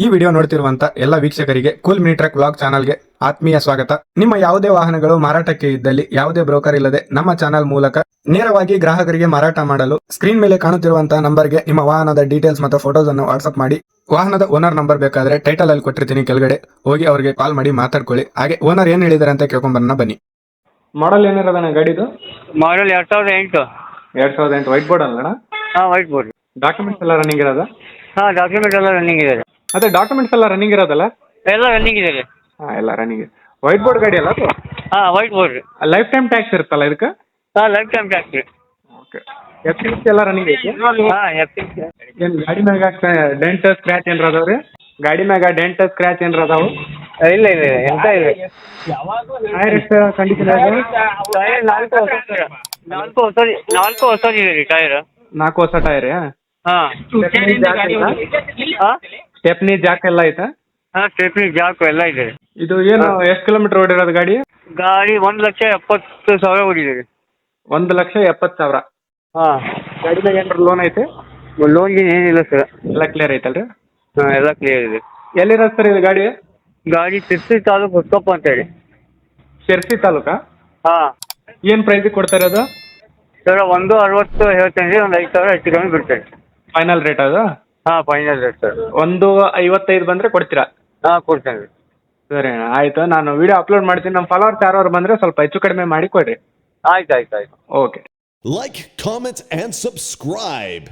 ಈ ವಿಡಿಯೋ ನೋಡ್ತಿರುವಂತ ಎಲ್ಲ ವೀಕ್ಷಕರಿಗೆ ಕೂಲ್ ಮಿನಿ ಟ್ರಕ್ ವ್ಲಾಗ್ ಚಾನಲ್ಗೆ ಆತ್ಮೀಯ ಸ್ವಾಗತ. ನಿಮ್ಮ ಯಾವುದೇ ವಾಹನಗಳು ಮಾರಾಟಕ್ಕೆ ಇದ್ದಲ್ಲಿ ಯಾವುದೇ ಬ್ರೋಕರ್ ಇಲ್ಲದೆ ನಮ್ಮ ಚಾನಲ್ ಮೂಲಕ ನೇರವಾಗಿ ಗ್ರಾಹಕರಿಗೆ ಮಾರಾಟ ಮಾಡಲು ಸ್ಕ್ರೀನ್ ಮೇಲೆ ಕಾಣುತ್ತಿರುವಂತಹ ನಂಬರ್ಗೆ ನಿಮ್ಮ ವಾಹನದ ಡೀಟೇಲ್ಸ್ ಮತ್ತು ಫೋಟೋಸ್ ಅನ್ನು ವಾಟ್ಸ್ಆಪ್ ಮಾಡಿ. ವಾಹನದ ಓನರ್ ನಂಬರ್ ಬೇಕಾದ್ರೆ ಟೈಟಲ್ ಅಲ್ಲಿ ಕೊಟ್ಟಿರ್ತೀನಿ, ಕೆಳಗಡೆ ಹೋಗಿ ಅವರಿಗೆ ಕಾಲ್ ಮಾಡಿ ಮಾತಾಡ್ಕೊಳ್ಳಿ. ಹಾಗೆ ಓನರ್ ಏನ್ ಹೇಳಿದಾರೆ ಅಂತ ಕೇಳ್ಕೊಂಬರೋಣ ಬನ್ನಿ. ಮಾಡಲ್ ಏನಿರೋದಣ್ಣ ಗಾಡಿದು? ಮಾಡಲ್ 2008. 2008 ವೈಟ್ ಬೋರ್ಡ್ ಅಲ್ಲಣ್ಣ? ಹಾಂ, ವೈಟ್ ಬೋರ್ಡ್. ಡಾಕ್ಯುಮೆಂಟ್ಸ್ ಎಲ್ಲ ರನ್ನಿಂಗ್ ಇರೋದಾ? ಹಾಂ, ಡಾಕ್ಯುಮೆಂಟ್ ಎಲ್ಲ ರನ್ನಿಂಗ್ ಇದೆ. ಅದೇ ಡಾಕ್ಯುಮೆಂಟ್ಸ್ ಎಲ್ಲ ರನ್ನಿಂಗ್ ಇರೋದಲ್ಲ? ಎಲ್ಲ ರನ್ನಿಂಗ್ ಇದೆ. ಹಾಂ, ಎಲ್ಲ ರನ್ನಿಂಗ್. ವೈಟ್ ಬೋರ್ಡ್ ಗಾಡಿ ಅಲ್ಲ ಅದು? ಹಾಂ, white board. Life time tax ಇರುತ್ತಲ್ಲ ಇದಕ್ಕೆ? ಹಾಂ, life time tax. Okay. F C ಎಲ್ಲ ರನ್ನಿಂಗ್ ಐತಿ? ಹಾಂ, ಎಫ್ ಏನು ಗಾಡಿ ಮ್ಯಾಗ ಡೆಂಟ್ ಸ್ಕ್ರ್ಯಾಚ್ ಏನ್ರ ಅದಾವ್ರಿ? ಗಾಡಿ ಮ್ಯಾಗ ಡೆಂಟ್ ಸ್ಕ್ರ್ಯಾಚ್ ಏನ್ರ ಅದಾವು? ಇಲ್ಲ ಇಲ್ಲ ಎಂತ ಇಲ್ಲ. ಟೈರ್ ಎಷ್ಟು ಕಂಡೀಷನ್ ಇದೆ? ಟೈರ್ ನಾಲ್ಕು ಹೊಸದಿದೆ ರೀ ಟೈರ್. 4 ಹೊಸ ಟೈರ್? ಹಾಂ. ಹಾಂ, ಸ್ಟೆಪ್ನಿ ಜಾಕ್ ಎಲ್ಲ ಐತಾ? ಹಾಂ, ಸ್ಟೆಪ್ನಿ ಜಾಕು ಎಲ್ಲ ಇದೆ. ಇದು ಏನು ಎಷ್ಟು ಕಿಲೋಮೀಟರ್ ಓಡಿರೋದು ಗಾಡಿ? ಗಾಡಿ 1,70,000 ಓಡಿದೆ ರೀ. 1,70,000. ಹಾಂ. ಗಾಡಿ ಮ್ಯಾಗ ಏನಾರ ಲೋನ್ ಐತೆ? ಲೋನ್ಗೆ ಏನಿಲ್ಲ ಸರ್. ಎಲ್ಲ ಕ್ಲಿಯರ್ ಐತಲ್ರಿ? ಹಾಂ, ಎಲ್ಲ ಕ್ಲಿಯರ್ ಇದೆ. ಎಲ್ಲಿರೋದು ಸರ್ ಇದು ಗಾಡಿ? ಗಾಡಿ ತಿರ್ಸಿ ತಾಲೂಕು ಹೊಸಕೊಪ್ಪ ಅಂತೇಳಿ. ಶಿರ್ಸಿ ತಾಲೂಕಾ? ಹಾಂ. ಏನು ಪ್ರೈಸಿಗೆ ಕೊಡ್ತಾ ಇರೋದು? ಸರ್ 1,60 ಹೇಳ್ತೇನೆ ರೀ, ಒಂದು 5,000 ಹೆಚ್ಚು ಕಮ್ಮಿ ಬಿಡ್ತೇನೆ. ಫೈನಲ್ ರೇಟ್ ಅದು? ಹಾಂ, ಫೈನಲ್ ರೇಟ್ ಸರ್. 1,55 ಬಂದರೆ ಕೊಡ್ತೀರಾ? ಹಾಂ, ಕೊಡ್ತೇನೆ ರೀ. ಸರಿ ಅಣ್ಣ, ಆಯಿತು. ನಾನು ವಿಡಿಯೋ ಅಪ್ಲೋಡ್ ಮಾಡ್ತೀನಿ. ನಮ್ಮ ಫಾಲೋವರ್ಸ್ ಯಾರು ಬಂದರೆ ಸ್ವಲ್ಪ ಹೆಚ್ಚು ಕಡಿಮೆ ಮಾಡಿ ಕೊಡಿರಿ. ಆಯ್ತು ಆಯ್ತು ಆಯ್ತು. Okay. Like, comment, and subscribe.